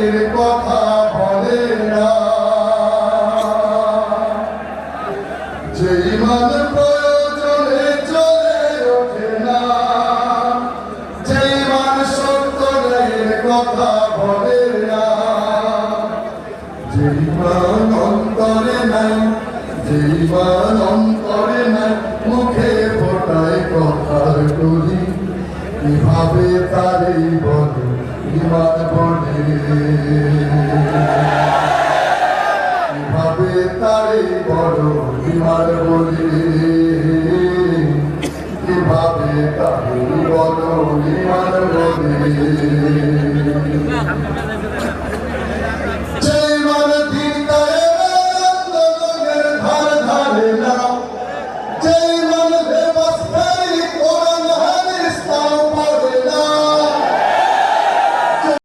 ন্যায়ের কথা বলে না। যে ইমান প্রয়োজনে চলে ওঠে না, যে ইমান সত্য ন্যায়ের কথা বলে না, যে ইমান অন্তরে নাই, যে ইমান অন্তরে নাই, মুখে ফোটায় কথার করি, কিভাবে তারই বল ইমান